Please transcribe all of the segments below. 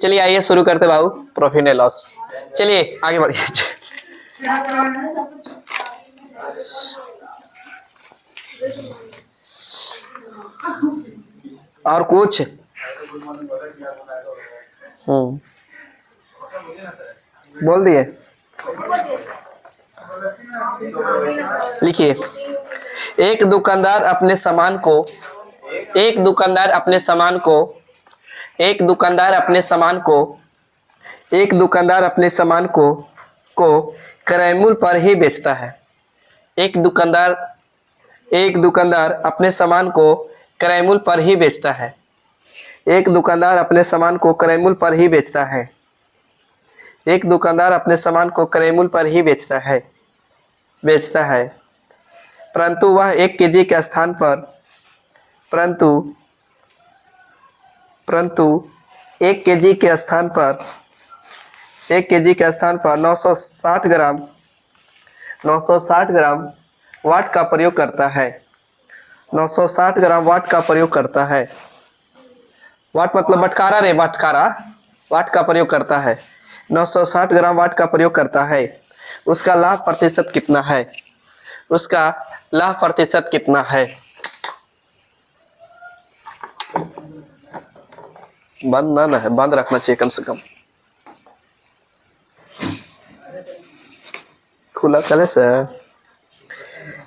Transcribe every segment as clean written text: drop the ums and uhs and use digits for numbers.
चलिए आइए शुरू करते बाबू, प्रॉफिट एंड लॉस। चलिए आगे बढ़िए। और कुछ बोल दिए। लिखिए, एक दुकानदार अपने सामान को एक दुकानदार अपने सामान को एक दुकानदार अपने सामान को एक दुकानदार अपने सामान को क्रय मूल्य पर ही बेचता है। एक दुकानदार अपने सामान को क्रय मूल्य पर ही बेचता है। एक दुकानदार अपने सामान को क्रय मूल्य पर ही बेचता है। एक दुकानदार अपने सामान को क्रय मूल्य पर ही बेचता है परंतु वह 1 केजी के स्थान पर परंतु 1 केजी के स्थान पर 960 ग्राम वाट का प्रयोग करता है। 960 ग्राम वाट का प्रयोग करता है। वाट मतलब बटकारा रे, बटकारा वाट का प्रयोग करता है। 960 ग्राम वाट का प्रयोग करता है। उसका लाभ प्रतिशत कितना है? उसका लाभ प्रतिशत कितना है? बंद ना है, बंद रखना चाहिए कम से कम। खुला कले से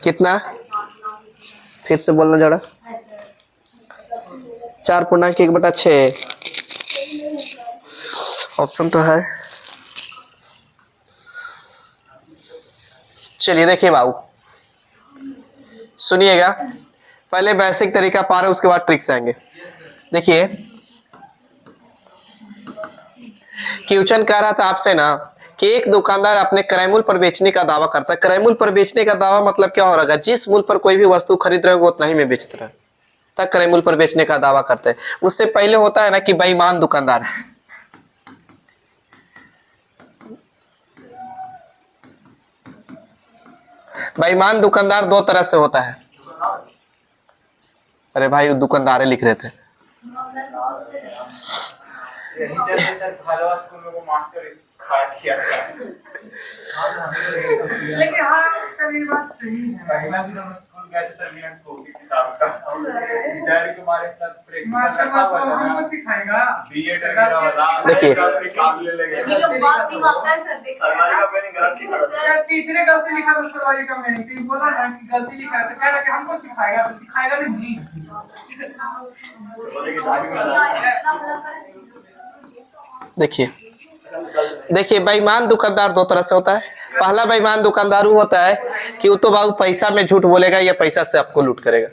कितना? फिर से बोलना जरा। 4.1/6 ऑप्शन तो है। चलिए देखिए बाबू, सुनिएगा। पहले बेसिक तरीका पा रहे हैं, उसके बाद ट्रिक्स आएंगे। देखिए, क्वेश्चन कह रहा था आपसे ना कि एक दुकानदार अपने क्रय मूल्य पर बेचने का दावा करता है। क्रय मूल्य पर बेचने का दावा मतलब क्या हो रहा है? जिस मूल्य पर कोई भी वस्तु खरीद रहे हो उतना ही में बेचते रहे, तब क्रय मूल्य पर बेचने का दावा करते हैं। उससे पहले होता है ना कि बेईमान दुकानदार है। बेईमान दुकानदार दो तरह से होता है। अरे भाई, दुकानदार लिख रहे थे। लेकिन हाँ, सही बात सही है। पहला भी हम स्कूल गए थे तब मिनट को की किताब का डर के मारे सर प्रैक्टिकल हमको सिखाएगा बीएड वगैरह वाला। देखिए, काम ले लेंगे ये लोग बात नहीं मानता है सर। देखिए हमारी का मैंने गलती कर सर, टीचर ने गलती लिखा तो सुनवाई का मैंने तो बोला ना कि गलती लिखा है, तो कह रहा कि हमको सिखाएगा, तो सिखाएगा नहीं। देखिए बेईमान दुकानदार दो तरह से होता है। पहला बेईमान दुकानदार वो होता है कि वो तो बाबू पैसा में झूठ बोलेगा या पैसा से आपको लूट करेगा,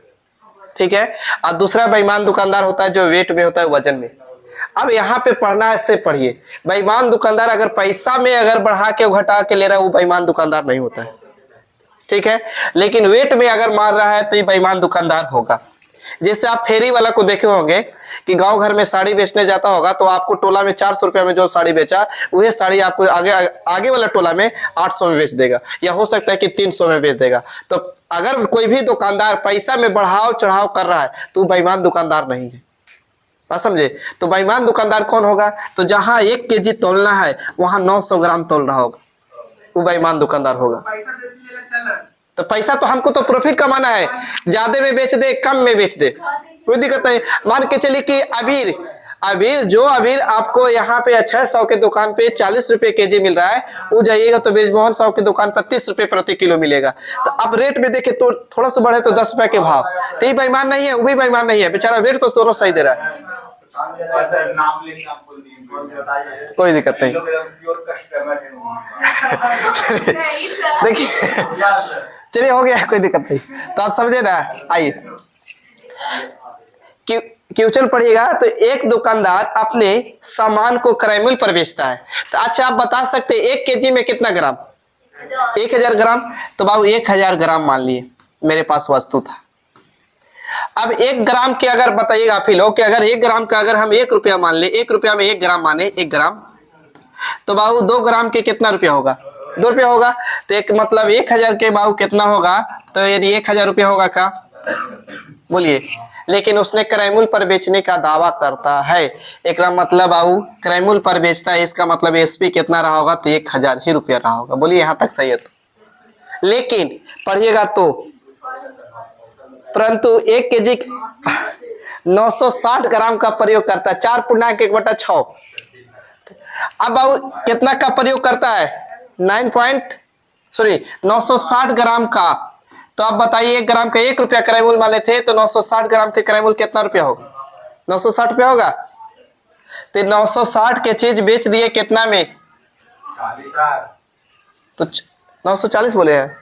ठीक है। और दूसरा बेईमान दुकानदार होता है जो वेट में होता है, वजन में। अब यहाँ पे पढ़ना है, इससे पढ़िए। बेईमान दुकानदार अगर पैसा में अगर बढ़ा के घटा के ले रहा है, वो बेईमान दुकानदार नहीं होता है, ठीक है। लेकिन वेट में अगर मार रहा है तो ये बेईमान दुकानदार होगा। जैसे आप फेरी वाला को देखे होंगे कि गांव घर में साड़ी बेचने जाता होगा, तो आपको टोला में 400 रुपया में जो साड़ी बेचा, वही साड़ी आपको आगे वाला टोला में 800 में बेच देगा, या हो सकता है कि 300 में बेच देगा। तो अगर कोई भी दुकानदार पैसा में बढ़ाव चढ़ाव कर रहा है तो बेईमान दुकानदार नहीं है, बात समझे। तो बेईमान दुकानदार कौन होगा? तो जहां 1 केजी तोलना है वहां 900 ग्राम तोल रहा होगा, वो बेईमान दुकानदार होगा। तो पैसा तो हमको तो प्रॉफिट कमाना है, ज्यादा में बेच दे कम में बेच दे, कोई दिक्कत नहीं। मान के चलिए कि अबीर आपको यहाँ पे 600 के दुकान पे 40 रुपए केजी मिल रहा है, वो जाइएगा तो ब्रिजमोहन साहब की दुकान पर 30 रुपए प्रति किलो मिलेगा। तो अब रेट में देखे तो थोड़ा सा बढ़े तो 10 रुपए के भाव, तो ये बेईमान नहीं है, वो भी बेईमान नहीं है, बेचारा रेट तो दोनों सही दे रहा है, कोई दिक्कत नहीं। देखिए, चलिए हो गया, कोई दिक्कत नहीं। तो आप समझे ना। आइए क्वेश्चन पढ़िएगा। तो एक दुकानदार अपने सामान को क्रय मूल्य पर बेचता है। तो अच्छा, आप बता सकते हैं 1 केजी में कितना ग्राम? 1000 ग्राम। तो बाबू 1000 ग्राम मान लिए मेरे पास वस्तु था। अब 1 ग्राम के अगर बताइएगा आप ही लोग कि अगर 1 ग्राम का अगर हम 1 रुपया मान ले, 1 रुपया में 1 ग्राम माने, 1 ग्राम, तो बाबू 2 ग्राम के कितना रुपया होगा? 2 रुपया होगा। तो एक मतलब 1000 के बाबू कितना होगा? तो यदि 1000 रुपया होगा का, बोलिए लेकिन उसने क्रय मूल्य पर बेचने का दावा करता है। एक मतलब आऊ क्रय मूल्य पर बेचता है, इसका मतलब एसपी कितना रहा होगा, तो 1000 ही रुपया रहा होगा। बोलिए यहाँ तक सही है तो। लेकिन पढ़िएगा तो परंतु 1 केजी 960 ग्राम का प्रयोग करता है, 4.1/6। अब कितना का प्रयोग करता है, 960 ग्राम का। तो अब बताइए 1 ग्राम का 1 रुपया क्रय मूल्य वाले थे, तो 960 ग्राम के क्रय मूल्य कितना रुपया होगा, 960 रुपया होगा। तो 960 के चीज बेच दिए कितना में, 40,000। तो 940 बोले हैं।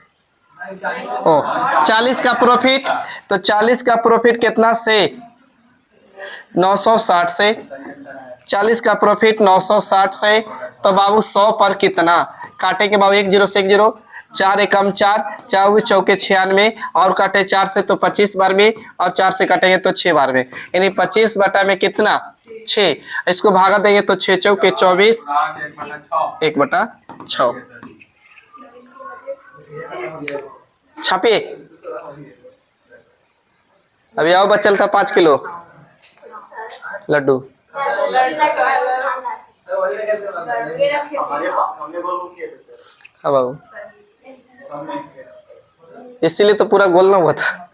ओ 40 का प्रॉफिट, तो 40 का प्रॉफिट कितना से 960 से, 40 का प्रॉफिट 960 से। तो बाबू 100 पर कितना काटेंगे बाबू, 1 0 से 1 0, 4 एकम 4, 4 चौके 96 और काटे 4 से तो 25 बार में, और 4 से काटेंगे तो 6 बार में, यानी 25 बटा में कितना 6। इसको भागा देंगे तो 6 चौके 24, 1/6। छापिए। अभी आओ बचल था 5 किलो लड्डू। हाँ बाबू, इसीलिए तो पूरा गोल ना हुआ था।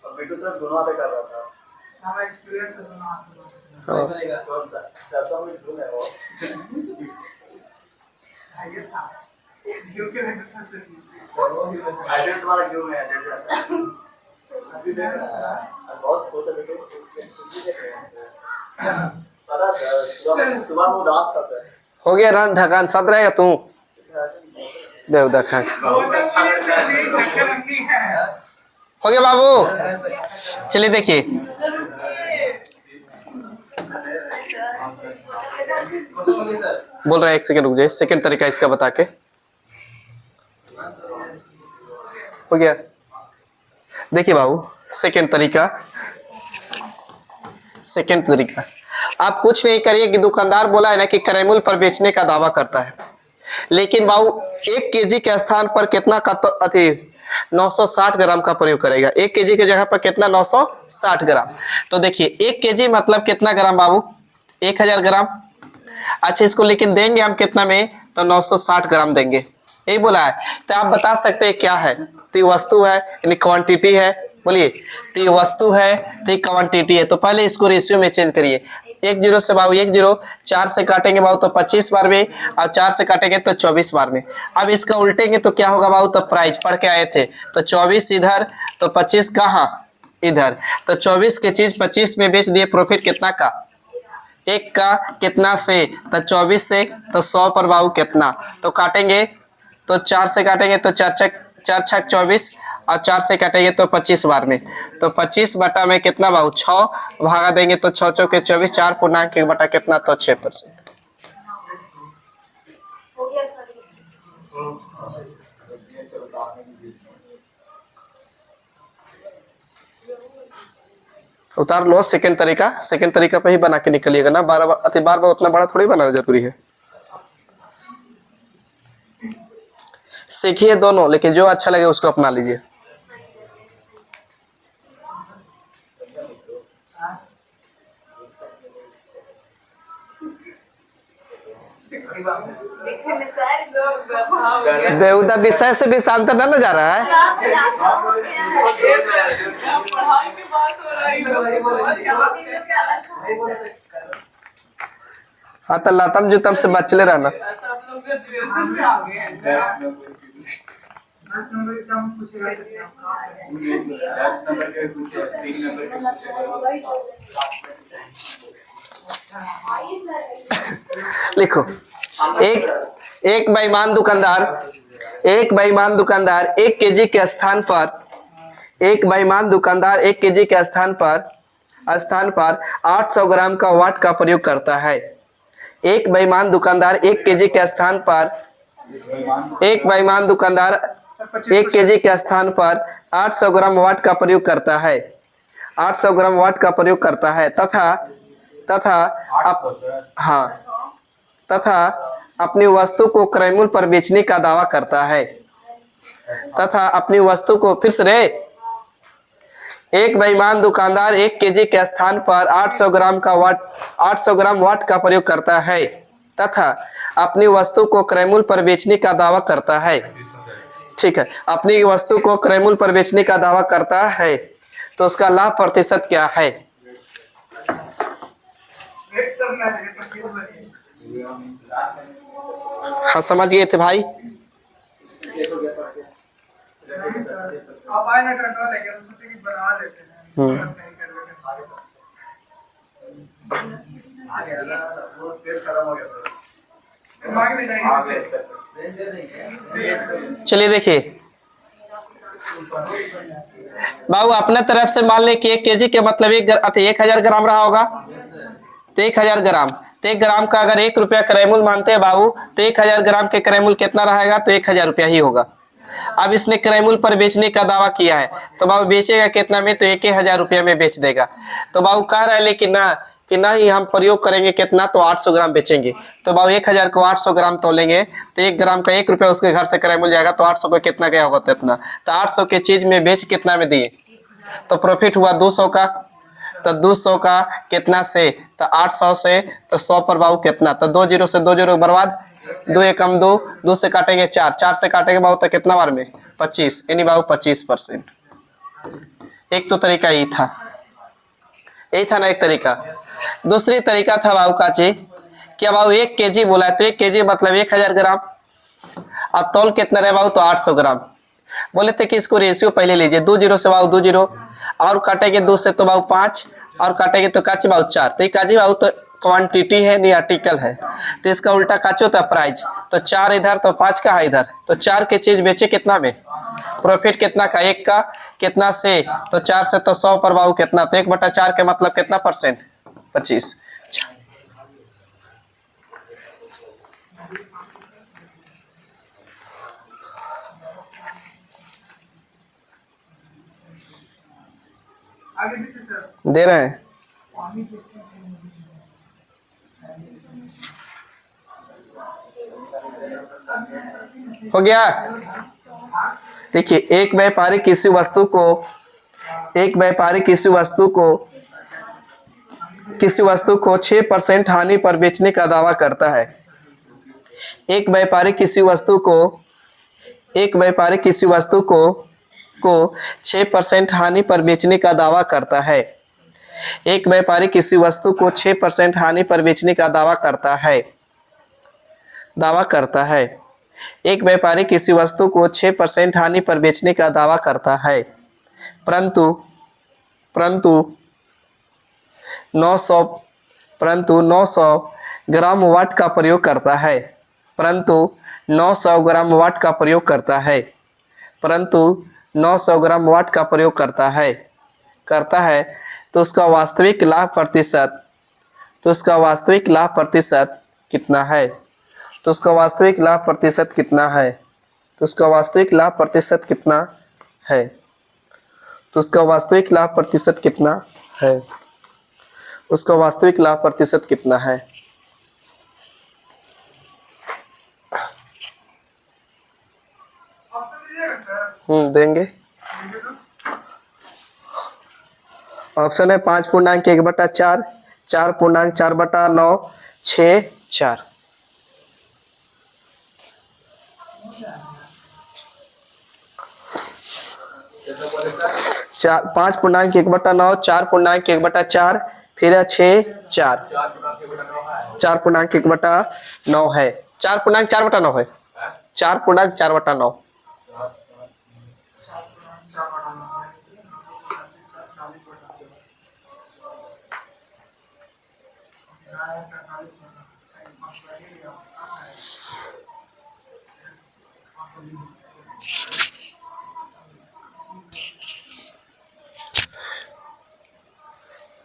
बेटू सर दोनों हाथ कर रहा था। हमारा एक्सपीरियंस है दोनों हाथ। हो गया रन ढकान सद रहेगा तू देव देखा हो गया बाबू। चलिए देखिए बोल रहा है, 1 सेकंड रुक जाइए, सेकंड तरीका इसका बता के। हो गया, देखिए बाबू सेकंड तरीका। सेकंड तरीका आप कुछ नहीं करिए कि दुकानदार बोला है ना कि क्रय मूल्य पर बेचने का दावा करता है, लेकिन बाबू 1 केजी के स्थान पर कितना का तो अति 960 ग्राम का प्रयोग करेगा। 1 केजी के जगह पर कितना 960 ग्राम। तो देखिए 1 केजी मतलब कितना ग्राम बाबू, 1000 ग्राम। अच्छा इसको लेकिन देंगे हम कितना में, तो 960 ग्राम देंगे, यही बोला है। तो आप बता सकते हैं क्या है, तो ये वस्तु है यानी क्वांटिटी है। बोलिए तो ये वस्तु है, तो ये क्वांटिटी है। तो पहले इसको रेशियो में चेंज करिए, 1 0 से बाबू 1 0, 4 से काटेंगे बाबू तो 25 बार में, और 4 से काटेंगे तो 24 बार में। अब इसका उल्टेंगे तो क्या होगा बाबू, तो प्राइस पढ़ के आए थे, तो 24 इधर तो 25 कहाँ इधर, तो 24 की चीज 25 में बेच दिए, प्रॉफिट कितना का 1 का कितना से, तो 24 से, तो 100 पर बाबू कितना, तो काटेंगे तो 4 से काटेंगे तो 4 छक 24, और 4 से काटेंगे तो 25 बार में, तो 25 बटा में कितना बाबू 6, भागा देंगे तो 6 चौके 24, 4 बटा कितना तो 6%। उतार लो सेकंड तरीका पे ही बना के निकलिएगा ना, बार बार उतना बड़ा थोड़ी बनाना जरूरी है। सीखिए दोनों, लेकिन जो अच्छा लगे उसको अपना लीजिए। बेहुदा विषय से भी शांत न जा रहा है। हाँ तो लातम जुतम से बचले रहना। लिखो एक बेईमान दुकानदार 1 केजी के स्थान पर 1 केजी के स्थान पर 800 ग्राम का वाट का प्रयोग करता है। एक बेईमान दुकानदार 1 केजी के स्थान पर 800 ग्राम वाट का प्रयोग करता है, 800 ग्राम वाट का प्रयोग करता है तथा अपनी वस्तु को क्रय मूल्य पर बेचने का दावा करता है तथा अपनी वस्तु को फिर से एक बेईमान दुकानदार 1 केजी के स्थान पर 800 ग्राम वाट का प्रयोग करता है तथा अपनी वस्तु को क्रय मूल्य पर बेचने का दावा करता है। ठीक है, अपनी वस्तु को क्रय मूल्य पर बेचने का दावा करता है तो उसका लाभ प्रतिशत क्या है? हाँ, समझ गए थे भाई? आप आए ना कंट्रोल है क्या, तो सोचे कि बना लेते हैं। आ गया ना, वो तेल खत्म हो गया। दिमाग ले जाएंगे। चलिए देखिए बाबू, अपने तरफ से मान लें कि 1 केजी के मतलब 1000 ग्राम रहा होगा, तो 1000 ग्राम, तो 1 ग्राम का अगर 1 रुपया क्रय मूल्य मानते हैं बाबू, तो 1000 ग्राम के क्रय मूल्य कितना रहेगा? तो 1000 रुपया ही होगा। अब इसने क्रय मूल्य पर बेचने का दावा किया है तो बाबू बेचेगा कितना में? तो 1000 रुपया में बेच देगा। तो बाबू कह रहा है लेकिन ना कि ना ही हम प्रयोग करेंगे कितना, तो 800 ग्राम बेचेंगे। तो बाबू 1000 को 800 ग्राम तोलेंगे तो 1 ग्राम का 1 रुपया उसके घर से क्रय मूल्य जाएगा, तो 800 को कितना गया होगा? तो इतना। तो 800 के चीज में बेच कितना में दिए? तो प्रॉफिट हुआ 200 का। तो 200 का कितना से? तो 800 से, तो 100 पर बाबू कितना? तो 2 जीरो से 2 जीरो बर्बाद, 2 एकम 2, 2 से काटेंगे 4, 4 से काटेंगे बाबू तो कितना बार में? 25, यानी बाबू 25%। एक तो तरीका यही था ना एक तरीका। दूसरी तरीका था बाबू काची, क्या बाबू 1 केजी बोला है तो 1 केजी मतलब 1000 ग्राम, और तौल कितना रहे बाबू? तो 800 ग्राम। बोले थे कि इसको रेशियो पहले लीजिए, 2 जीरो से बाबू 2 जीरो, और काटेंगे 2 से तो बाबू 5, और काटेंगे तो काची बाबू 4। तो काजी बाबू तो क्वांटिटी है नहीं आर्टिकल है, तो इसका उल्टा काचो था प्राइस। तो 4 इधर तो 5 का है इधर, तो 4 के चीज बेचे कितना में? प्रॉफिट कितना का? 1 का। कितना से? तो 4 से, तो 100 पर बाबू कितना? तो 1/4 के मतलब कितना परसेंट? 25। आगे पीछे सर दे रहे हैं। हो गया? देखिए, एक व्यापारी किसी वस्तु को 6% हानि पर बेचने का दावा करता है। एक व्यापारी किसी वस्तु को 6% हानि पर बेचने का दावा करता है। एक व्यापारी किसी वस्तु को 6% हानि पर बेचने का दावा करता है। एक व्यापारी किसी वस्तु को 6% हानि पर बेचने का दावा करता है, परंतु 900 ग्राम वाट का प्रयोग करता है। परंतु 900 ग्राम वाट का प्रयोग करता है तो उसका वास्तविक लाभ प्रतिशत कितना है? तो उसका वास्तविक लाभ प्रतिशत कितना है? तो उसका वास्तविक लाभ प्रतिशत कितना है? तो उसका वास्तविक लाभ प्रतिशत कितना है? उसका वास्तविक लाभ प्रतिशत कितना है? देंगे। ऑप्शन है 5.1/4, 4.4/9, 6, 4। 5.1/9, 4.1/4, फिर 6, 4। 4.1/9 है। 4.4/9 है। 4.4/9।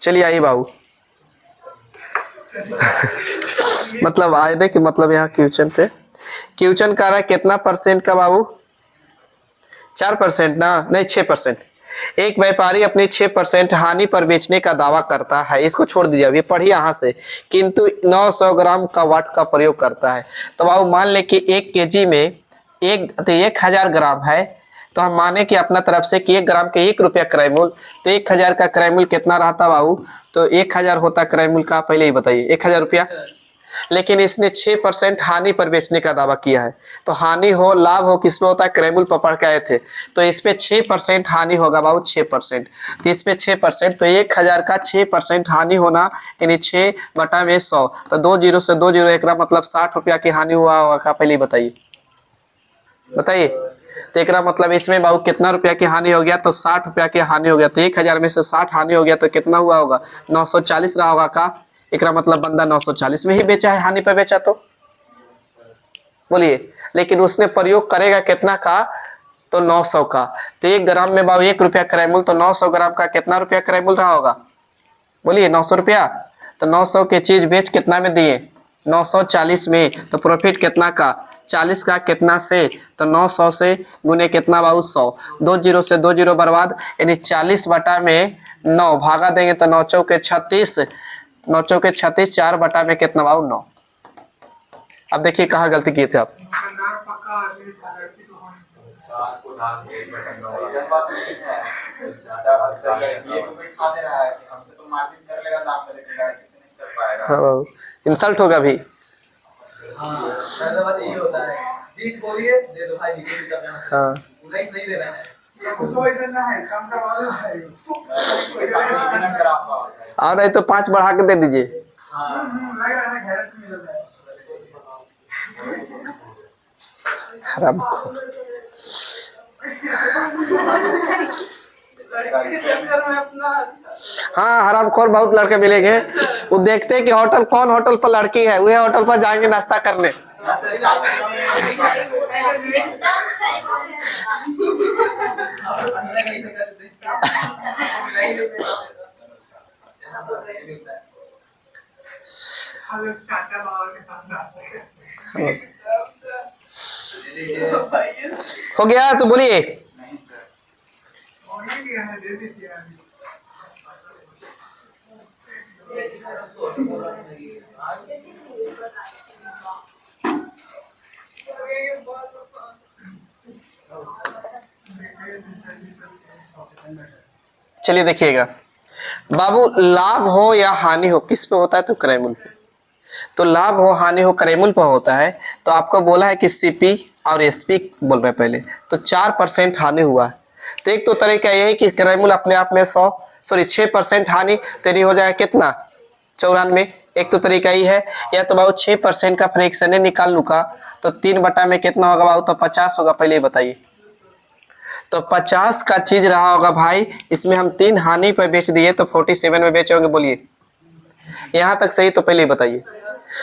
चलिए आइए बाबू। मतलब आए कि मतलब यहाँ क्वेश्चन पे क्वेश्चन कर रहा है कितना परसेंट का बाबू? 4% ना, नहीं 6%। एक व्यापारी अपने 6% हानि पर बेचने का दावा करता है, इसको छोड़ दीजिए अभी, पढ़िए यहाँ से, किंतु 900 ग्राम का वाट का प्रयोग करता है। तो बाबू मान ले कि 1 केजी में 1000 ग्राम है, तो हम माने कि अपना तरफ से कि 1 ग्राम के 1 रुपया क्रय मूल्य, तो 1000 का क्रय मूल्य कितना रहता बाबू, तो 1000 होता क्रय मूल्य का, पहले ही बताइए 1000 रुपया। लेकिन इसने 6% हानि पर बेचने का दावा किया है, तो हानि हो लाभ हो किस पे होता है, क्रय मूल्य पर पढ़ के आए थे, तो इस पे 6% हानि होगा बाबू, 6%, तो इस पे 6%, तो 1000 का 6% हानि होना यानी 6/100, तो 2 जीरो से 2 जीरो, एक मतलब 60 रुपया की हानि हुआ होगा का, पहले ही बताइए बताइए। तो एक मतलब इसमें बाबू कितना रुपया की हानि हो गया, तो 60 रुपया की हानि हो गया, तो 1000 में से 60 हानि हो गया तो कितना हुआ होगा, 940 रहा होगा का। एक मतलब बंदा 940 में ही बेचा है, हानि पे बेचा, तो बोलिए। लेकिन उसने प्रयोग करेगा कितना का, तो 900 का, तो 1 ग्राम में बाबू 1 रुपया क्रय मूल्य, तो 900 ग्राम का कितना रुपया क्रय मूल्य रहा होगा, बोलिए 900 रुपया। तो 900 के चीज बेच कितना में दिए, 940 में, तो प्रॉफिट कितना का, 40 का कितना से, तो 900 से गुने कितना बाबू 100, 2 जीरो से 2 जीरो बर्बाद, यानी 40/9 भागा देंगे तो 9 चौके 36, 9 चौके 36, 4 में कितना बाबू 9। अब देखिए कहाँ गलती किए थे आप। हाँ, इंसल्ट होगा भी। पहले बात यही होता है, बीच बोलिए दे दो भाई, हाँ लाइक नहीं देना है, और नहीं तो 5 बढ़ा के दे दीजिए। हरामखोर। हाँ हरामखोर बहुत लड़के मिलेंगे, वो देखते हैं कि होटल कौन होटल पर लड़की है, वही होटल पर जाएंगे नाश्ता करने। हो गया तो बोलिए। चलिए देखिएगा बाबू, लाभ हो या हानि हो किस पे होता है, तो क्रय मूल्य पे। तो लाभ हो हानि हो क्रय मूल्य पर होता है, तो आपको बोला है कि सीपी और एसपी बोल रहे पहले, तो 4% हानि हुआ है, तो एक तो तरीका यही कि क्रय मूल्य अपने आप में 6% हानि, तो नहीं हो जाएगा कितना 94। एक तो तरीका ही है, या तो बाबू 6% का फ्रैक्शन निकाल लू का, तो 3 में कितना होगा बाबू, तो 50 होगा, पहले ही बताइए। तो 50 का चीज रहा होगा भाई, इसमें हम 3 हानि पर बेच दिए, तो 47 में बेचे होंगे, बोलिए यहाँ तक सही, तो पहले ही बताइए।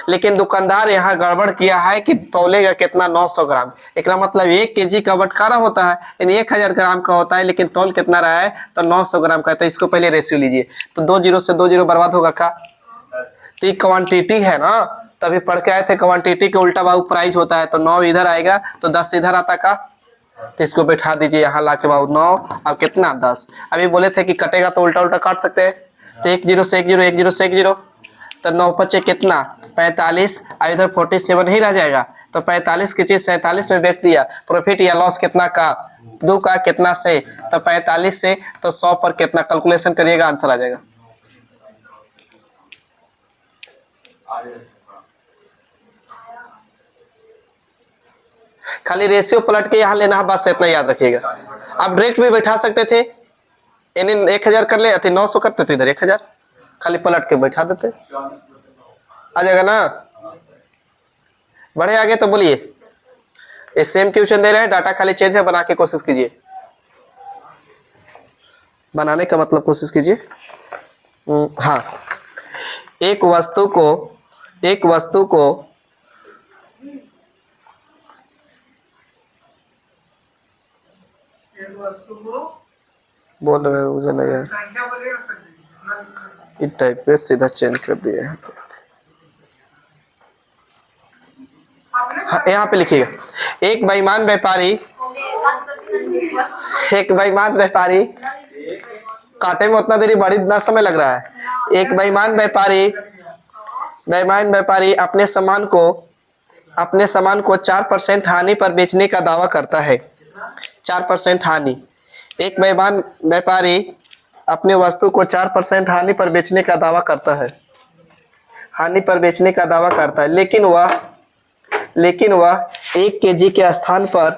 लेकिन दुकानदार यहाँ गड़बड़ किया है कि तौलेगा कितना, 900 ग्राम, एक मतलब 1 केजी का बटखारा होता है, यानी 1000 ग्राम का होता है, लेकिन तौल कितना रहा है, तो 900 ग्राम का है, तो इसको पहले रेशियो लीजिए, तो 2 जीरो से 2 जीरो बर्बाद होगा का। तो ये क्वांटिटी है ना, तभी पढ़ के आए थे, क्वांटिटी के उल्टा बाबू प्राइस होता है, तो 9 इधर आएगा तो 10 इधर आता का, तो इसको बैठा दीजिए यहाँ ला के बाबू 9 और कितना 10। अभी बोले थे कि कटेगा तो उल्टा उल्टा काट सकते हैं, तो 1 जीरो से 1 जीरो, 1 जीरो से 1 जीरो, तो 9 पचे कितना 45, और इधर 47 ही रह जाएगा, तो 45 की चीज 47 में बेच दिया, प्रॉफिट या लॉस कितना का, 2 का कितना से, तो 45 से, तो 100 पर कितना, कैलकुलेशन करिएगा आंसर आ जाएगा। खाली रेशियो पलट के यहाँ लेना है, बस इतना याद रखिएगा। आप डायरेक्ट भी बैठा सकते थे, इन्हें 1000 कर ले, 900 करते थे, इधर 1000 खाली पलट के बैठा देते, आ जाएगा ना। बढ़े आगे तो बोलिए, ये सेम क्वेश्चन दे रहे हैं, डाटा खाली चेंज है, बना के कोशिश कीजिए, बनाने का मतलब कोशिश कीजिए। हाँ, एक वस्तु को बोल रहे मुझे नहीं है, इस टाइप पे सीधा चेंज कर दिए यहाँ पे। हाँ, यहाँ पे लिखिएगा, एक बेईमान व्यापारी काटे में उतना देरी बड़ी ना समय लग रहा है। एक बेईमान व्यापारी अपने सामान को 4% हानि पर बेचने का दावा करता है। 4% हानि। एक बेईमान व्यापारी अपने वस्तु को 4% हानि पर बेचने का दावा करता है। हानि पर बेचने का दावा करता है, लेकिन वह 1 केजी के स्थान पर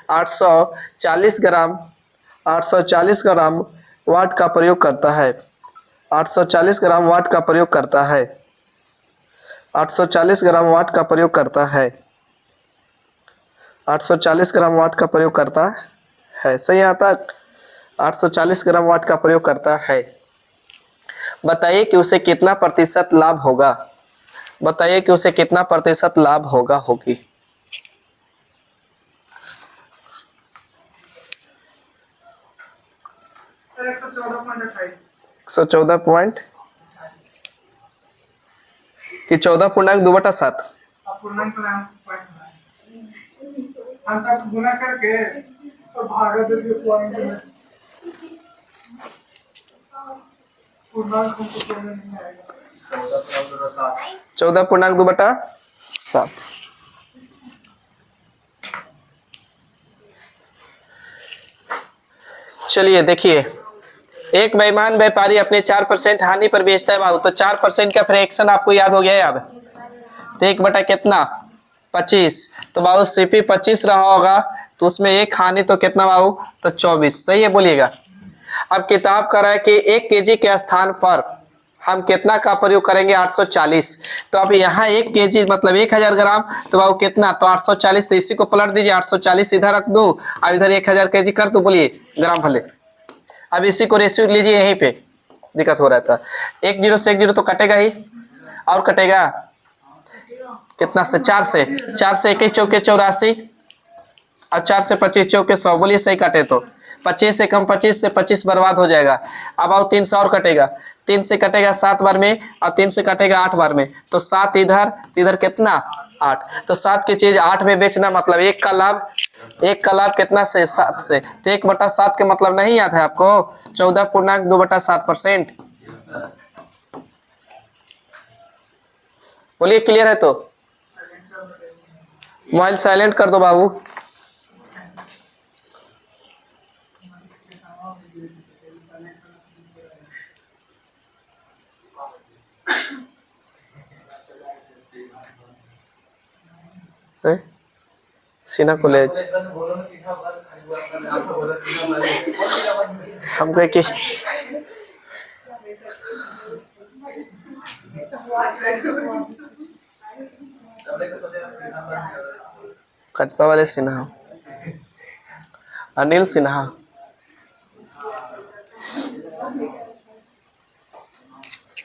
840 ग्राम वाट का प्रयोग करता है। 840 ग्राम वाट का प्रयोग करता है। 840 ग्राम वाट का प्रयोग करता है। 840 ग्राम वाट का प्रयोग करता है। सही यहाँ तक? 840 ग्राम वाट का प्रयोग करता है। बताइए कि उसे कितना प्रतिशत लाभ होगा। बताइए कि उसे कितना प्रतिशत लाभ होगा होगी। सर 114.28 114 कि 14.2/7 अपूर्णांक पॉइंट हम सब गुना करके तो भागा देंगे पॉइंट में। पूर्णांक हमको समझ नहीं आएगा। 14.2/7। चलिए देखिए, एक बेईमान व्यापारी अपने 4% हानि पर बेचता है बाबू, तो 4% का फ्रैक्शन आपको याद हो गया है अब। तो 1 बटा कितना 25, तो बाबू सीपी 25 रहा होगा, तो उसमें एक हानि तो कितना बाबू, तो 24। सही है, बोलिएगा। अब किताब कह रहा है कि 1 केजी के स्थान पर हम कितना का प्रयोग करेंगे, 840। तो अब यहाँ 1 केजी मतलब 1000 ग्राम, तो बाबू कितना, तो 840। तो इसी को पलट दीजिए, 840 इधर रख दो और इधर 1000 केजी कर दो, बोलिए ग्राम भले। अब इसी को रेशियो लीजिए, यहीं पे दिक्कत हो रहा था। 1 0 से 1 0 तो कटेगा ही, और कटेगा कितना से 4 से 21 चौके 84 और 4 से 25 चौके 100। बोलिए सही काटे तो 25 से कम 25 से 25 बर्बाद हो जाएगा। अब आओ 3 से और कटेगा, 3 से कटेगा 7 बार में और 3 से कटेगा 8 बार में, तो 7 इधर कितना 8। तो 7 की चीज 8 में बेचना मतलब 1 का लाभ कितना से 7 से। तो 1/7 का मतलब नहीं याद है आपको, 14.2/7%। बोलिए क्लियर है? तो मोबाइल साइलेंट कर दो बाबू। सीना कॉलेज हम कहे कि कटपा वाले सिन्हा, अनिल सिन्हा।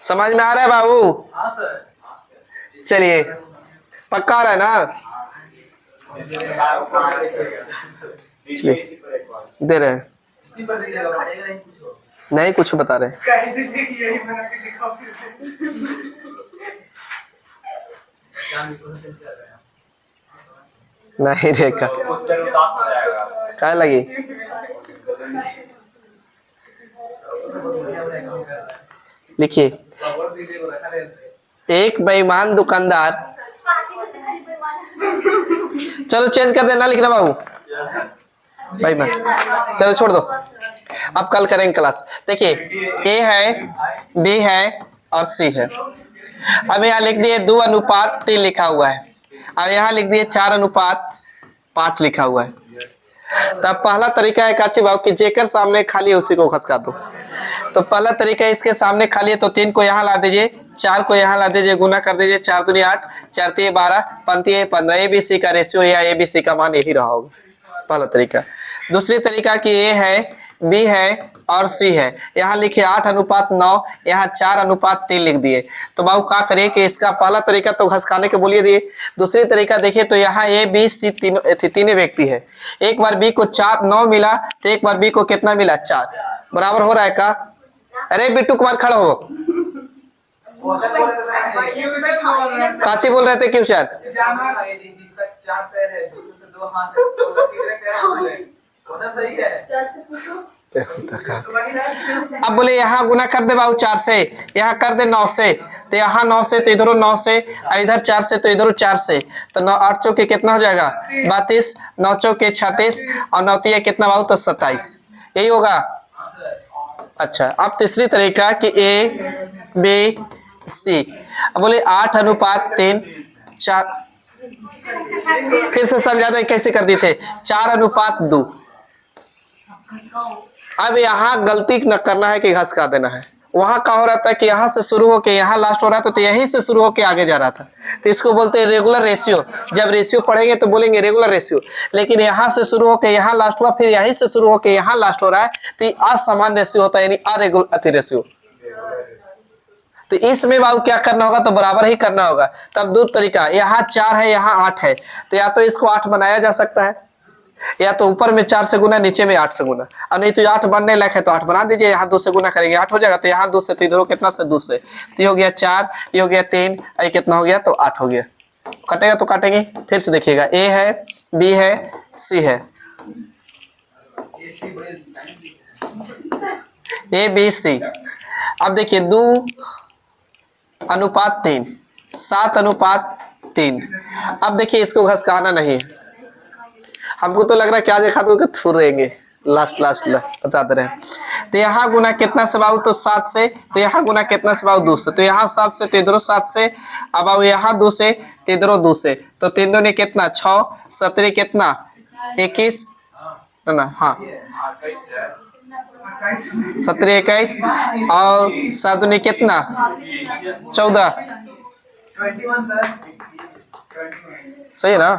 समझ में आ रहा है बाबू? हाँ सर। चलिए, पक्का आ रहा है ना? दे रहे हैं, नहीं कुछ बता रहे। कह दीजिए कि यही बना के दिखाओ फिर से। नहीं रेखा क्या लगी। लिखिए, एक बेईमान दुकानदार, चलो चेंज कर देना, लिखना बाबू बेईमान, चलो छोड़ दो, अब कल करेंगे क्लास। देखिए, ए है, बी है और सी है। अब यहाँ लिख दिए 2:3 लिखा हुआ है, अब यहाँ लिख दिए 4:5 लिखा हुआ है। तब पहला तरीका है काची बाबू कि जेकर सामने खाली है उसी को खसका दो। तो पहला तरीका इसके सामने खाली है तो 3 को यहाँ ला दीजिए, 4 को यहाँ ला दीजिए, गुना कर दीजिए, 4 दूनी 8, 4 तिये 12, 5 तिये 15। ABC का रेशियो या ABC का मान यही रहा होगा, पहला तरीका। दूसरी तरीका कि A है, B है और C है। यहाँ लिखिए 8:9, यहाँ 4:3 लिख दिए। तो बाबू क्या करिए कि इसका पहला तरीका तो घसकाने के बोलिए दिए। दूसरी तरीका देखिए तो यहाँ A B C तीनों व्यक्ति है। एक बार B को 9 मिला तो एक बार B को कितना मिला 4, बराबर हो रहा है का? अरे बिट्टू कुमार खड़ा हो, काची बोल रहे थे क्यों सर? तो हाँ से तो कितने तेरह हो गए होना सही है सर से पूछो। अब बोले यहाँ गुना कर दे बाबू 4 से, यहाँ कर दे 9 से, तो यहाँ 9 से तो इधर 9 से, और इधर 4 से तो इधर 4 से, तो 9 8 चौके कितना हो जाएगा 32, 9 चौके 36 और 9 तिया कितना बाबू तो 27, यही होगा। अच्छा अब तीसरी तरीका कि ए बी सी। अब बोले 8:3 4, फिर से समझा दें कैसे कर दिए थे 4:2। अब यहाँ गलती न करना है कि घसका देना है। वहां क्या हो रहा था कि यहाँ से शुरू होके यहाँ लास्ट हो रहा था, तो यहीं से शुरू होके आगे जा रहा था, तो इसको बोलते हैं रेगुलर रेशियो। जब रेशियो पढ़ेंगे तो बोलेंगे रेगुलर रेशियो, लेकिन यहाँ से शुरू होके यहाँ लास्ट हुआ, फिर यहीं से शुरू होके यहाँ लास्ट हो रहा है, तो ये असमान रेशियो होता है, यानी अरेगुलर अति रेशियो। तो इसमें बाबू क्या करना होगा, तो बराबर ही करना होगा। तब दो तरीका, यहाँ 4 है यहाँ 8 है, तो या तो इसको 8 बनाया जा सकता है, या तो ऊपर में 4 से गुना नीचे में 8 से गुना, और नहीं तो 8 बनने लायक है तो 8 बना दीजिए, यहाँ 2 से गुना करेंगे 8 हो जाएगा, तो यहाँ 2 से, तो इधर कितना से 2 से, तो ये हो गया 4, ये हो गया 3, ये कितना हो गया तो 8 हो गया। कटेगा तो काटेंगे, फिर से देखिएगा ए है बी है सी है, ए बी सी। अब देखिए 2:3 7:3। अब देखिए इसको घसकाना नहीं है, हमको तो लग रहा है क्या देखा तो थुरेंगे लास्ट बताते रहे। तो यहाँ गुना कितना से बाबू तो 7 से, तो यहाँ गुना कितना से बाबू 2 से, तो यहाँ 7 से तो इधर 7 से, अब बाबू यहाँ 2 से तो इधर 2 से, तो 3 दूनी कितना 6, 17 कितना 21 ना, हाँ 17 21 और 7 दूनी कितना 14, 21 सर सही है ना।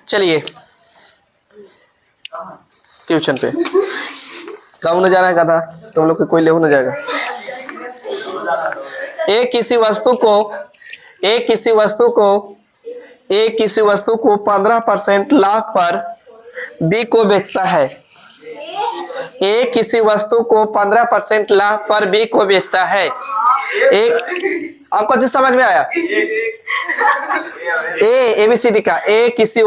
चलिए ट्यूशन पे कब न जाना का था, तुम लोग को कोई ले हो न जाएगा। एक किसी वस्तु को 15% लाभ पर बी को बेचता है। एक किसी वस्तु को 15% लाभ पर बी को बेचता है। एक आपको जिस समझ में आया, ABCD का, किसी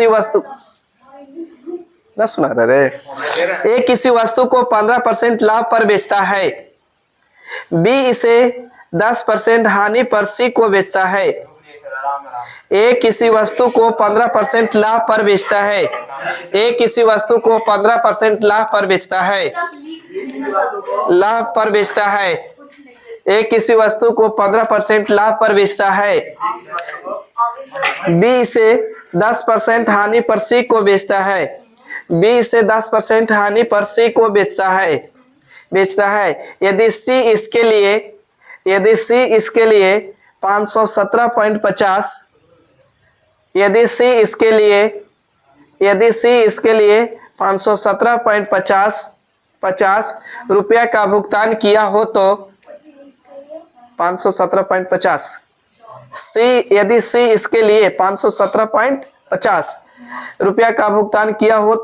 वस्तु ना सुना रहे, एक किसी वस्तु को 15% लाभ पर बेचता है, बी इसे 10% हानि पर सी को बेचता है। एक किसी वस्तु को 15% लाभ पर बेचता है, एक किसी वस्तु को 15% लाभ पर बेचता है, एक किसी वस्तु को 15% लाभ पर बेचता है, बी इसे 10% हानि पर सी को बेचता है, बी इसे 10% हानि पर सी को बेचता है। यदि सी इसके लिए 517.50, यदि सी इसके लिए 517.50 रुपया का भुगतान किया हो तो 517.50 यदि सी इसके लिए 517.50 रुपया का भुगतान किया हो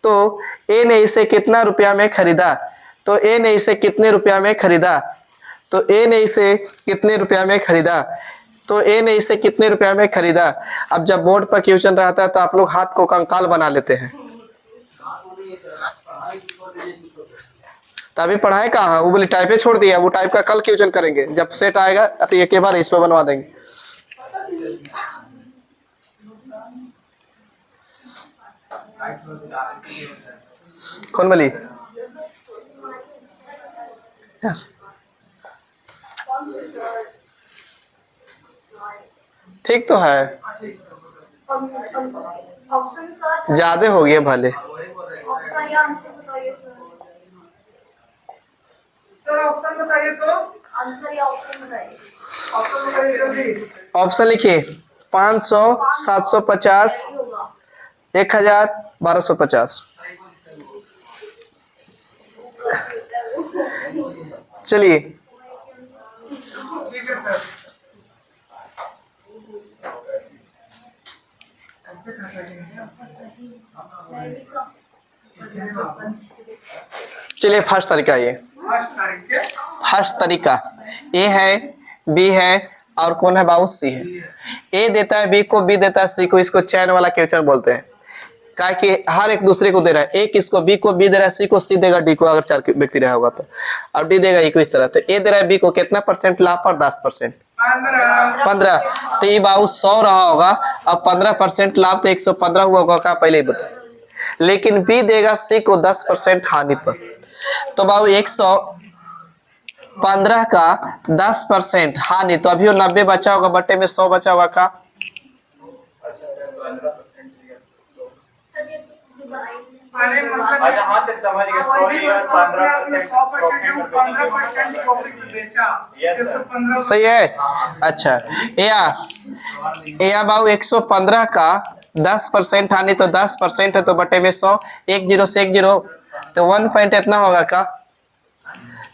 तो ए ने इसे कितना रुपया में खरीदा, तो ए ने इसे कितने रुपया में खरीदा, तो ए ने इसे कितने रुपया में खरीदा, तो ए ने इसे कितने रुपया में खरीदा। अब जब बोर्ड पर क्वेश्चन रहता है तो आप लोग हाथ को कंकाल बना लेते हैं, तभी पढ़ाई कहाँ, वो बोली टाइपे छोड़ दिया, वो टाइप का कल क्वेश्चन करेंगे, जब सेट आएगा तो एक बार इस पे बनवा देंगे। कौन बोली ठीक तो है, ऑप्शन सर ज्यादा हो गया भले। ऑप्शन या आंसर बताइए सर ऑप्शन बताइए तो आंसर या ऑप्शन बताइए। ऑप्शन बताइए जल्दी। ऑप्शन लिखिए 500, 750, 1000, 1250। चलिए ठीक है सर। चलिए फर्स्ट तरीका, ये फर्स्ट तारीख के फर्स्ट तरीका ए है बी है और कौन है बाबू सी है। ए देता है बी को, बी देता है सी को, इसको चैन वाला क्वेश्चन बोलते हैं। क्या कि हर एक दूसरे को दे रहा है, एक इसको बी को, बी दे रहा है सी को, सी देगा डी को अगर 4 व्यक्ति रहा होगा तो, और डी देगा ए को इस तरह। तो ए दे रहा है बी को कितना परसेंट लाभ पर? 10%। 15। तो ये बाबू 100 रहा होगा, अब 15% लाभ तो 115 हुआ होगा का पहले ही बता। लेकिन बी देगा सी को 10% हानि पर। तो बाबू 115 का 10% हानि, तो अभी वो 90 बचा होगा, बट्टे में 100 बचा होगा का? अच्छा हाँ से समझ गए। 100 लिया 15% सही है। अच्छा या बाबू 115 का 10% हानि, तो 10% है तो बटे में 100, 1 0 से 1 0, तो 1 पॉइंट इतना होगा का?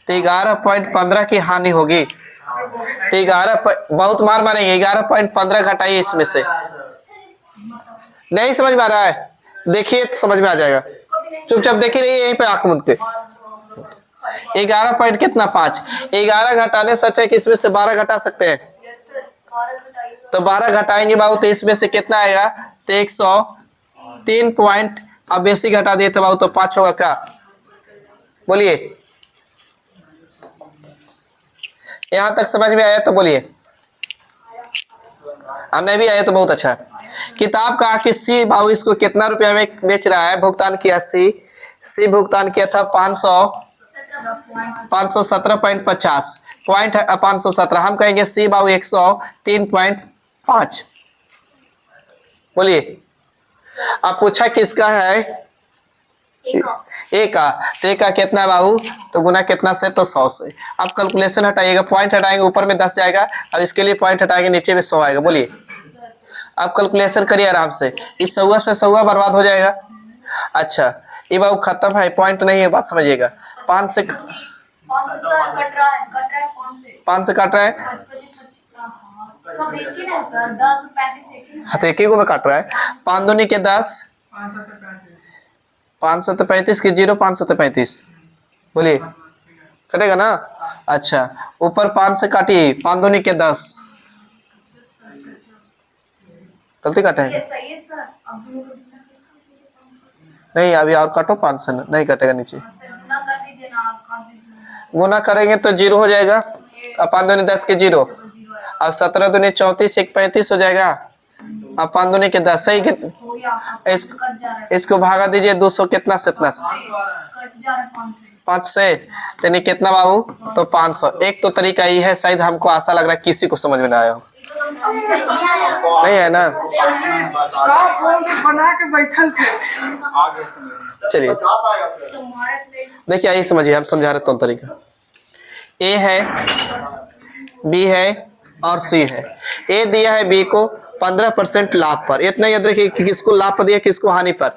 तो 11.15 की हानि होगी। तो 11 बहुत मार मारेंगे, 11.15 घटाइए इसमें से। नहीं समझ में आ रहा है? देखिए तो समझ में आ जाएगा, चुपचाप देखिए रहिए यहीं पे आंख मूंद के। 11 पॉइंट कितना? 5। 11 घटाने से अच्छा है कि इसमें से 12 घटा सकते हैं, तो 12 घटाएंगे बाबू, तो इसमें से कितना आएगा? तो 103 पॉइंट। अब बेसी घटा दिए तो बाबू तो 5 होगा क्या? बोलिए, यहां तक समझ में आया तो बोलिए। अब नहीं भी आया तो बहुत अच्छा है। किताब का कि सी बाबू इसको कितना रुपया में बेच रहा है? भुगतान किया सी भुगतान किया था 517.50 पॉइंट 517। हम कहेंगे सी बाबू 103.5। बोलिए। अब पूछा किसका है? ए का। तो ए का कितना है बाबू? तो गुना कितना से? तो 100 से। अब कैलकुलेशन हटाइएगा, पॉइंट हटाएंगे ऊपर में 10 जाएगा, अब इसके लिए पॉइंट हटाएंगे नीचे में 100 आएगा। बोलिए, अब कैलकुलेशन करिए आराम से। इस 100 से 100 बर्बाद हो जाएगा। अच्छा ये बाबू खत्म है, पॉइंट नहीं है, बात समझिएगा। 5 से कट रहा है, सब एक ही ना सर, 10 35 एक ही। हाँ तो एक ही को में काट रहा है। 5 दूनी के 10, 5 7 35 के 0, 5 7 35। बोलिए, कटेगा ना? अच्छा ऊपर 5 से काटिए, 5 दूनी के 10। गलती काटे ये है? सही है सर। अब नहीं अभी और काटो, 5 से नहीं कटेगा नीचे। गुना कर दीजिए ना, आप काट दीजिए। गुना करेंगे तो 0 हो जाएगा। अब 5 दूनी 10 के 0, अब 17 दूनी 34, 1 35 हो जाएगा। अब 5 दूनी के 10 सही। हो या आप इसको कट जा रहा है, इसको भागा दीजिए 200 कितना से इतना से? कट जा रहा है 5 से। यानी कितना बाबू? तो 500। एक तो तरीका ये है, शायद हमको आशा लग रहा है किसी को समझ में ना आया हो। नहीं है ना? बना के बैठल थे। चलिए देखिए, यही समझिए, हम समझा रहे तो तरीका। ए है, बी है और सी है। ए दिया है बी को 15% लाभ पर, इतना याद रखिए कि किसको लाभ पर दिया, किसको हानि पर।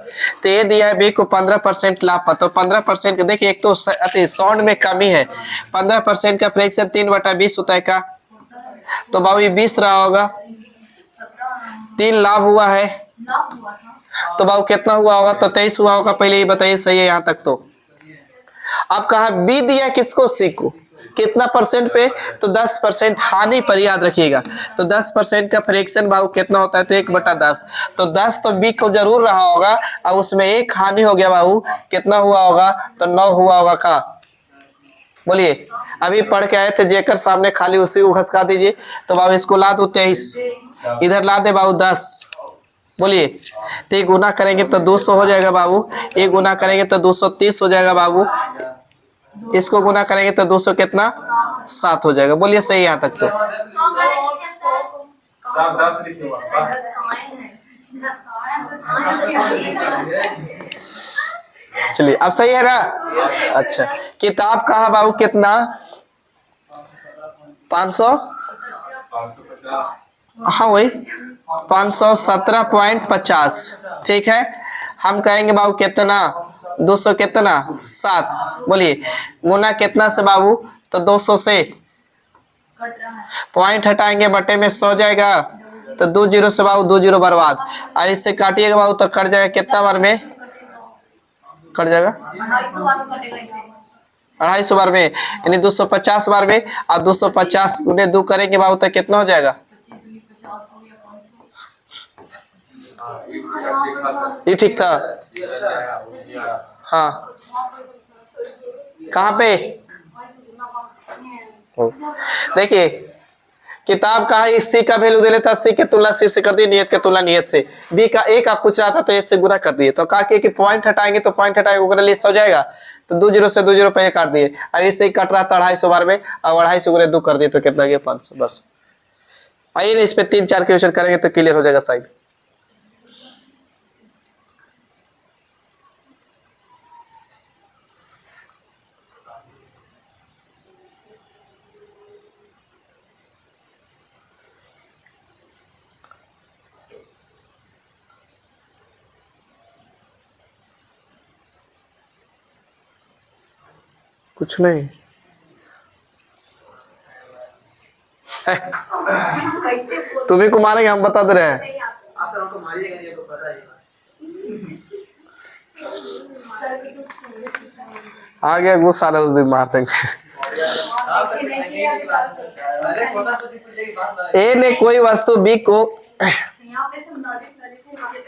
तो ए दिया है बी को 15% लाभ पर, तो 15% देखिए, एक तो साउंड में कमी है। 15% का फ्रैक्शन 3/20 होता है का? तो बाबू ये 20 रहा होगा, 3 लाभ हुआ है, लाभ हुआ था। तो बाबू कितना हुआ होगा? तो 23 हुआ होगा। पहले ये बताइए, सही है यहाँ तक? तो अब कहा बी दिया किसको? सी को। कितना परसेंट पे? तो 10% हानि पर, याद रखिएगा। तो 10% का फ्रैक्शन बाबू कितना होता है? तो 1/10। तो 10 तो बी को जरूर रहा होगा, और उसमें 1 हानि हो गया बाबू, कितना हुआ होगा? तो 9 हुआ होगा का? बोलिए, अभी पढ़ के आए थे, जेकर सामने खाली उसी को घसका दीजिए। तो बाबू इसको ला दो 23, इधर ला दे बाबू 10। बोलिए, तो ये गुना करेंगे तो 200 हो जाएगा बाबू, ये गुना करेंगे तो 230 हो जाएगा बाबू, इसको गुना करेंगे तो 200 कितना? 7 हो जाएगा। बोलिए सही यहाँ तक? तो 100 करेंगे सर। 10 लिखे हुआ 10 कमाए हैं। चलिए अब सही है ना? अच्छा किताब कहा बाबू? कितना? 500, हाँ वही 517.50। ठीक है, हम कहेंगे बाबू कितना? 200 कितना? 7। बोलिए, गुना कितना से बाबू? तो 200 से। कट रहा है। पॉइंट हटाएंगे, बटे में 100 जाएगा, तो 2 0 से बाबू 2 0 बर्बाद। अब इससे काटिएगा बाबू तो कट जाएगा, कितना बार में कट जाएगा? 250 बार में कटेगा इसे। 250 बार में, यानी 250 बार में, और 250 गुने 2 करेंगे बाबू तो कितना हो जाएगा? ये ठीक था? हाँ, कहाँ पे? देखिए किताब का है, सी का वैल्यू दे लेता, सी के तुलना सी से कर दिए, नियत के तुलना नियत से। बी का एक आप पूछ रहा था तो इससे गुना कर दिए, तो कहा कि पॉइंट हटाएंगे तो पॉइंट हटाएंगे ओकरा लिस्ट हो जाएगा, तो 2 जीरो से 2 जीरो पे काट दिए। अब इससे ही कट रहा था 250 बार में, अब 250 गुने 2 कर दिए तो कितना गया? 500। बस आइए ना, इस पे 3-4 क्वेश्चन करेंगे तो क्लियर हो जाएगा साइड। कुछ नहीं तुम्हें को मारेंगे, हम बता दे रहे हैं। आप तो हमको मारिएगा नहीं, आपको पता ही है। आ गया गुस्सा रहा, उस दिन मार देंगे। अरे पता तो सिर्फ ये बात है। ए ने कोई वस्तु बी को,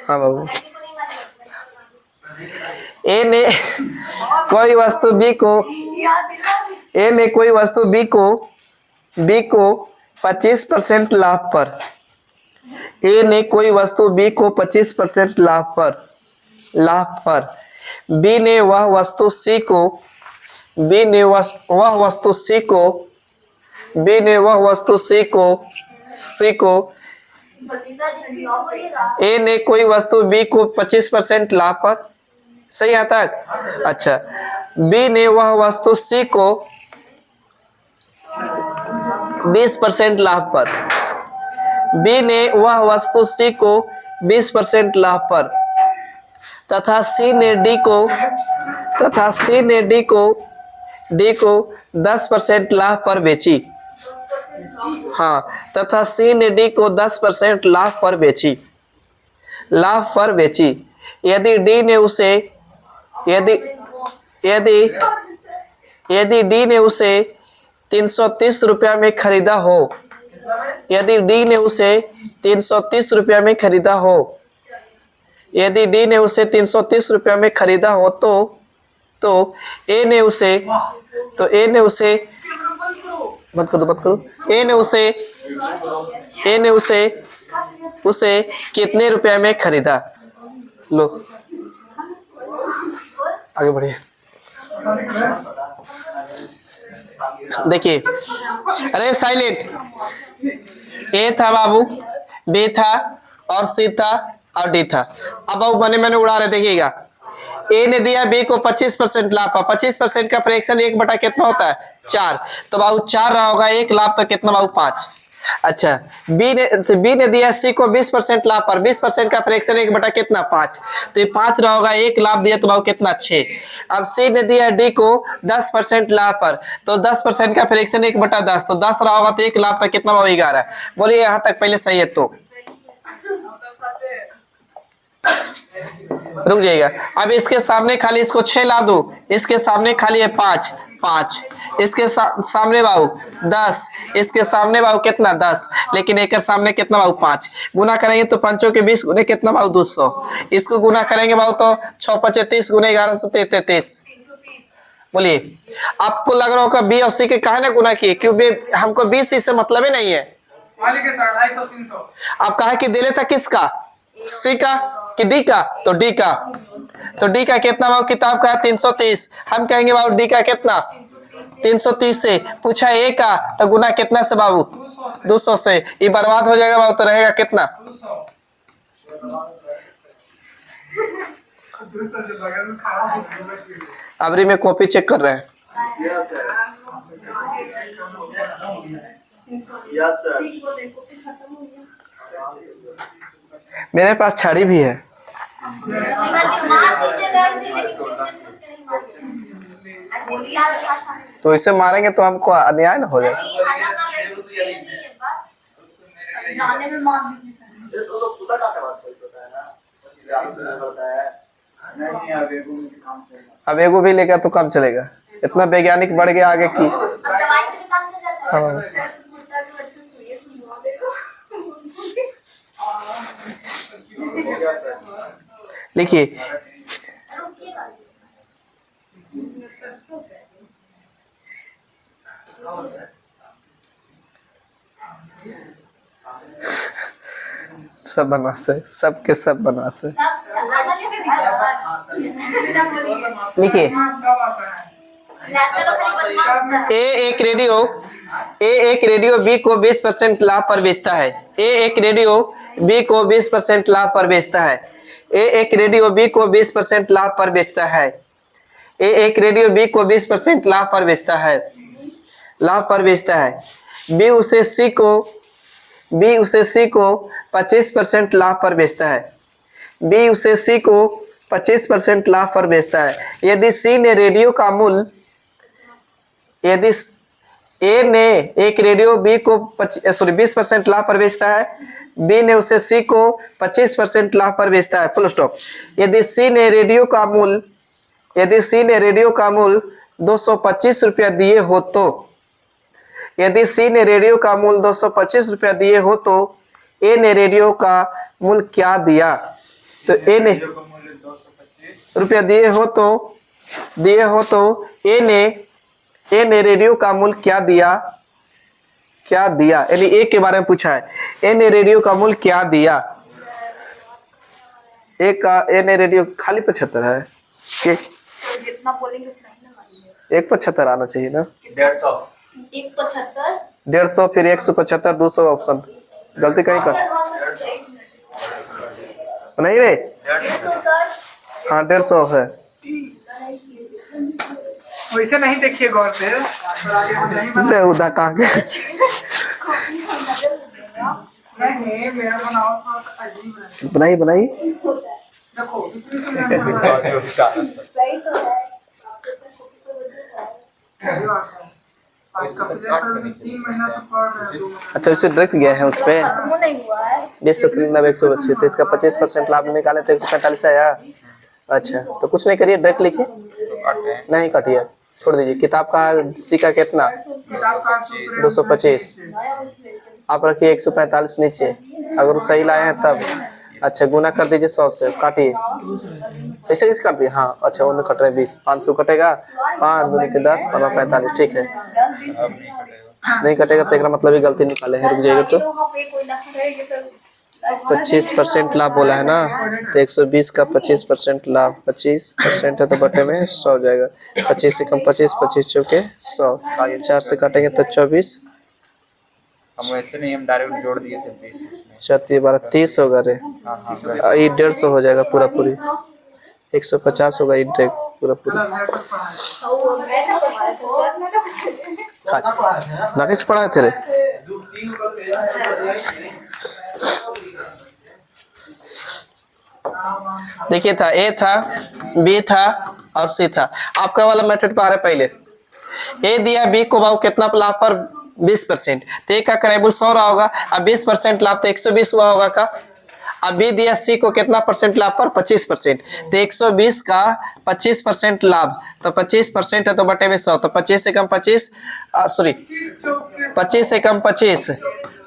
हाँ बाबू, ए ने कोई वस्तु बी को, ए ने कोई वस्तु बी को 25% लाभ पर, ए ने कोई वस्तु बी को 25% लाभ पर बी ने वह वस्तु सी को, बी ने वह वस्तु सी को, बी ने वह वस्तु सी को ए ने कोई वस्तु बी को 25% लाभ पर, सही आता है? अच्छा, बी ने वह वस्तु सी को 20% लाभ पर, बी ने वह वस्तु सी को 20% लाभ पर, तथा सी ने डी को 10% लाभ पर बेची। हाँ, तथा सी ने डी को 10% लाभ पर बेची। यदि डी ने उसे, यदि डी ने उसे 330 रुपया में खरीदा हो, यदि डी ने उसे 330 रुपया में खरीदा हो, यदि डी ने उसे 330 रुपया में खरीदा हो तो ए ने उसे, मत करो, ए ने उसे कितने रुपया में खरीदा? लो आगे बढ़िए। देखिए, अरे साइलेंट, ए था बाबू, बी था और सी था और डी था। अब बाबू मैंने उड़ा रहे, देखिएगा, ए ने दिया बी को 25% लाभ पर, 25% का फ्रैक्शन 1 बटा कितना होता है? 4, तो बाबू 4 रहा होगा, 1 लाभ तो कितना बाबू? 5। अच्छा, बी ने दिया सी को 20% लाभ पर, 20% का फ्रैक्शन 1 बटा कितना? 5, तो ये 5 रहा होगा, 1 लाभ दिया तो बाबू कितना? 6। अब सी ने दिया डी को 10% लाभ पर, तो 10% का फ्रैक्शन 1 बटा 10, तो 10 रहा होगा तो 1 लाभ तो कितना बाबू? 11। बोलिए यहाँ तक पहले सही है? तो रुक जाइएगा। अब इसके सामने खाली इसको 6 ला दो, इसके सामने खाली है 5, इसके सामने बाबू 10, इसके सामने बाबू कितना? 10, लेकिन एक सामने कितना बाबू? 5। गुना करेंगे तो 5 के 20 गुने कितना बाबू? 200। इसको गुना करेंगे बाबू तो 6 5 30 गुने 11 से 33। बोलिए, आपको लग रहा होगा बी और सी के काहे ना गुना किए? क्योंकि हमको बी सी से मतलब ही नहीं है। आप कहा कि दिले था किसका? सी का कि डी का? तो डी का, तो डी का कितना बाबू? किताब का 330, हम कहेंगे बाबू डी का कितना? 330 से। पूछा ए का, तो गुना कितना से बाबू? 200 से। ये बर्बाद हो जाएगा बाबू, तो रहेगा कितना? अबरी में कॉपी चेक कर रहे हैं। मेरे पास छड़ी भी है। तो इसे मारेंगे तो हमको अन्याय ना हो जाए। अब एगो भी लेगा तो कम चलेगा। इतना वैज्ञानिक बढ़ गया आगे की। अब दवाई से भी काम चल जाता है। हाँ। सर तो बोलता है कि वैसे सुइए सुनवा देखो। लिखिए रुकिएगा। सब बनवास है, सबके सब बनवास है। सब आना कैसे दिखा बोलिए। लिखिए लड़का तो खाली बदमाश है। ए एक रेडियो बी को 20% लाभ पर बेचता है। ए एक रेडियो बी को 20% लाभ पर बेचता है। ए एक रेडियो बी को 20% लाभ पर बेचता है। ए एक रेडियो बी को 20% लाभ पर बेचता है। लाभ पर बेचता है। बी उसे सी को 25% लाभ पर बेचता है। बी उसे सी को 25% लाभ पर बेचता है। यदि सी ने रेडियो का मूल्य, यदि ए ने एक रेडियो बी को 20% लाभ पर बेचता है, बी ने उसे सी को 25% लाभ पर बेचता है। Full stop. यदि सी ने रेडियो का मूल्य 225 रुपया दिए हो तो, यदि सी ने रेडियो का मूल्य 225 रुपया दिए हो तो ए ने रेडियो का मूल्य क्या दिया? तो ए ने रुपया दिए हो तो ए ने रेडियो का मूल्य क्या दिया? यानी ए के बारे में पूछा है। ए ने रेडियो का मूल्य क्या दिया? ए ने रेडियो खाली 75 है कि जितना बोलेंगे उतना ही ना मानेंगे। 175 आना चाहिए ना। 150 175 150 फिर 175 200 ऑप्शन गलती कहीं कर नहीं रे। 150 सर। हाँ 150 है। वैसे नहीं देखिए गौर से। बेहुदा कहाँ के नहीं मेरा बनाओ थोड़ा सा अजीब है। बनाई देखो इतनी सी मैंने बनाया। सही तो है। सही बात है। आज का प्लेयर 3 महीना से पढ़ रहे हैं 2 महीना। अच्छा उसे डायरेक्ट गया है उस पे खत्म नहीं हुआ है। 20% लाभ 125 तो इसका 25% लाभ निकाले तो 145 आया। अच्छा तो कुछ नहीं करिए, डायरेक्ट लिखिए। नहीं कटिए, छोड़ दीजिए। किताब का सिक्का कितना? किताब का 225। आप रखिए 145 नीचे। अगर वो सही लाए हैं तब अच्छा गुना कर दीजिए 100 से, काटिए। ऐसे कैसे काट दिए? हाँ अच्छा वो कट रहे 20, 500 कटेगा। 5 दूनी के 10, 45 ठीक है। नहीं कटेगा तो एक मतलब ही गलती निकाले हैं। रुक जाइए तो वहाँ पे कोई ना करेगा सर। 25% लाभ बोला है ना, तो 120 का 25% लाभ 25% है तो बटे में 100 हो जाएगा। 25 से कम 25, 25 चौके 100, 4 से काटेंगे तो 24, हम वैसे नहीं, हम डायरेक्ट जोड़ दिए थे 20 उसमें। 4 12 30 होगा रे। ये 150 हो जाएगा पूरा पूरी। 150 होगा ये डायरेक्ट पूरा पूरी। ना कैसे पढ़ाए थे रे? देखिए था ए था, बी था और सी था। आपका वाला मेथड पे आ रहा है पहले। ए दिया बी को भाव कितना लाभ पर 20%, तो ए का करेबुल 100 रहा होगा। अब 20% लाभ तो 120 हुआ होगा का। अब बी दिया सी को कितना परसेंट लाभ पर 25%, तो 120 का 25% लाभ तो 25% है तो बटे में 100, तो 25 से कम 25 सॉरी 25 से कम 25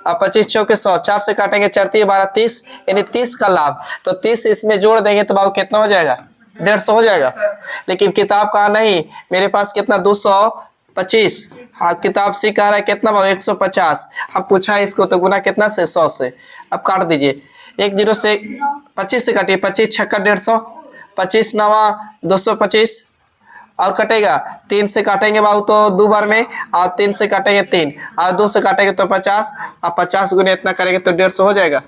अब 25 चौके 100, 4 से काटेंगे 4 12 30 यानी 30 का लाभ। तो 30 इसमें जोड़ देंगे तो बाबू कितना हो जाएगा? 150 हो जाएगा। लेकिन किताब का नहीं, मेरे पास कितना 225। हाँ किताब सी कह रहा है कितना बाबू 150। अब पूछा है इसको तो गुना कितना से 100 से। अब काट दीजिए 10 से 25 से काटिए, 25 छक्का 150, 25 नवा 225 और कटेगा 3 से काटेंगे बाबू तो 2 बार में, और 3 से काटेंगे 3 और 2 से काटेंगे तो 50 और 50 गुने इतना करेंगे तो 150 हो जाएगा।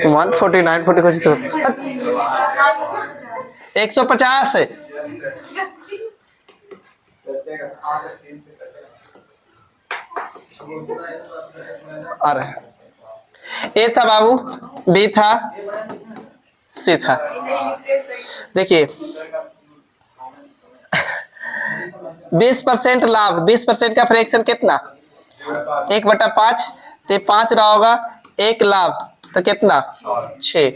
149 40 कुछ तो 150 है। अरे ए था बाबू, बी था, सी था। देखिए 20% लाभ, 20% का फ्रैक्शन कितना? 1/5, तो 5 रहा होगा। 1 लाभ तो कितना? 6।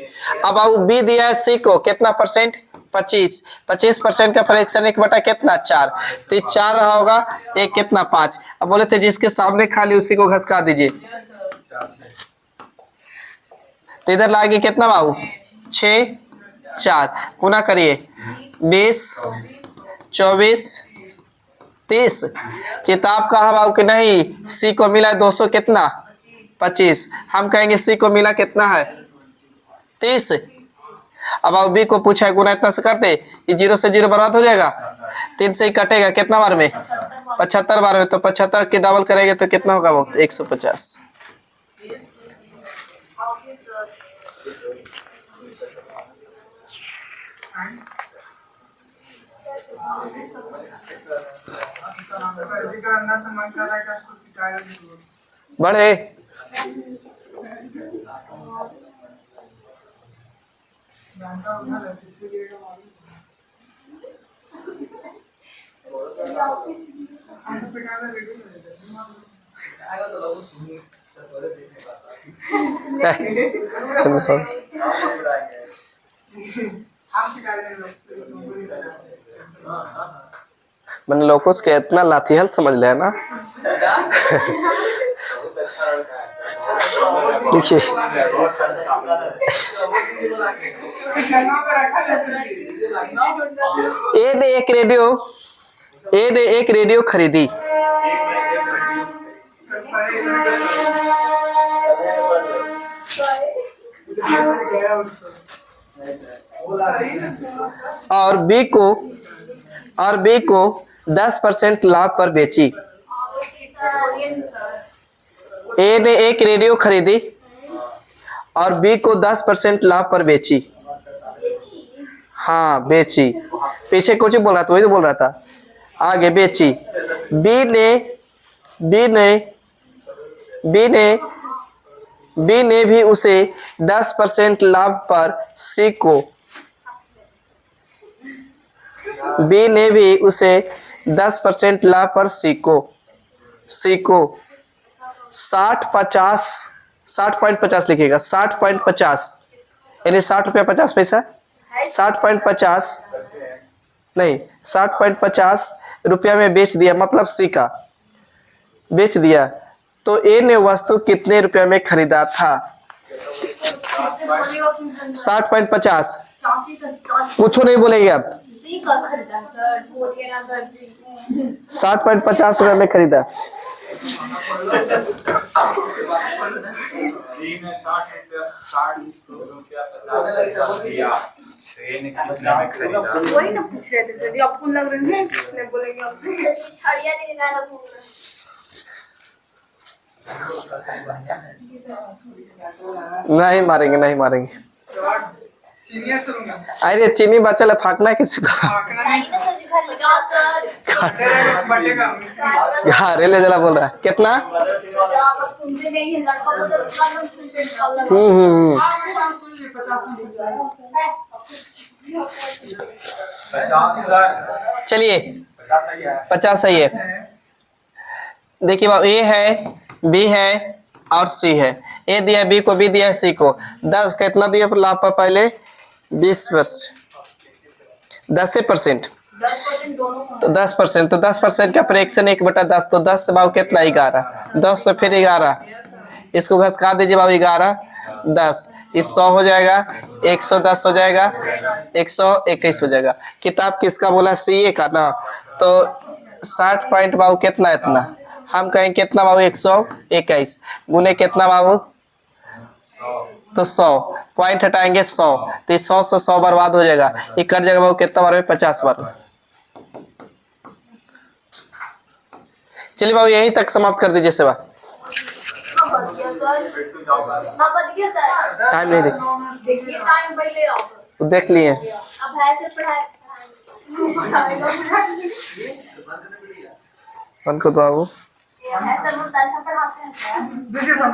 अब बाबू बी दिया है सी को कितना परसेंट? 25, 25% का फ्रैक्शन 1 बटा कितना 4, तो ये 4 रहा होगा, एक कितना 5। अब बोले थे जिसके सामने खाली उसी को घसका दीजिए, तो इधर लाएंगे कितना बाबू 6 4 गुना करिए 20 24 30। किताब कहा बाबू कि नहीं, सी को मिला 200 कितना 25, हम कहेंगे सी को मिला कितना है 30। अब बाबू बी को पूछा है गुना इतना से करते, ये 0 से 0 बर्बाद हो जाएगा, 3 से ही कटेगा कितना बार में 75 बार में, तो 75 की डबल करेंगे तो कितना होगा बाबू 150। बढ़े आएगा तो लोग सुनिए मैंने लोगों के इतना लाठीहल समझ लिया ना। देखिए ए ने एक रेडियो खरीदी, और बी को 10% लाभ पर बेची। ए ने एक रेडियो खरीदी और बी को 10% लाभ पर बेची। हाँ बेची, पीछे कुछ बोल रहा था, वही तो बोल रहा था, आगे बेची। बी ने भी उसे 10% लाभ पर सी को 10% लाभ पर सी को 60.50 लिखिएगा, 60.50 यानी 60 रुपया 50 पैसा, 60.50 नहीं 60.50 रुपया में बेच दिया, मतलब सी का बेच दिया। तो ए ने वस्तु कितने रुपया में खरीदा था? 60.50, कुछ नहीं बोलेंगे आप, 60.50 रुपया में खरीदा। सी ने 60 रुपया 50 दिया, तो ए ने कितने में खरीदा? वही ना पूछ रहे थे सर, आपको लग रहा है नहीं बोलेंगे आपसे छड़िया नहीं लाना भूल नहीं मारेंगे, नहीं मारेंगे। चीनिया करूंगा, अरे चीनी बचल है, फाटना है किसी को। हाँ रेले जला बोल रहा है कितना। चलिए 50 सही है। देखिए बाबू ए है, बी है और सी है। ए दिया बी को, बी दिया सी को। 10 कितना दिया लाभ पर पहले 20%, 10% तो 10%, तो 10% का फ्रैक्शन 1/10, तो 10 से बाबू कितना 11, 10 से फिर 11, इसको घसका दीजिए बाबू 11 10, इस 100 हो जाएगा, 110 हो जाएगा, 121 हो जाएगा। किताब किसका बोला? सीए का ना। तो 60 पॉइंट बाबू कितना इतना, हम कहें कितना बाबू 121 गुने कितना बाबू, तो 100 पॉइंट हटाएंगे 100, तो 100 से 100 बर्बाद हो जाएगा, ये कट जाएगा बाबू कितना बार में 50 बार। चलिए बाबू यहीं तक समाप्त कर दीजिए सेवा। टाइम नहीं देख लिए, बंद कर दो बाबू। देखिए सब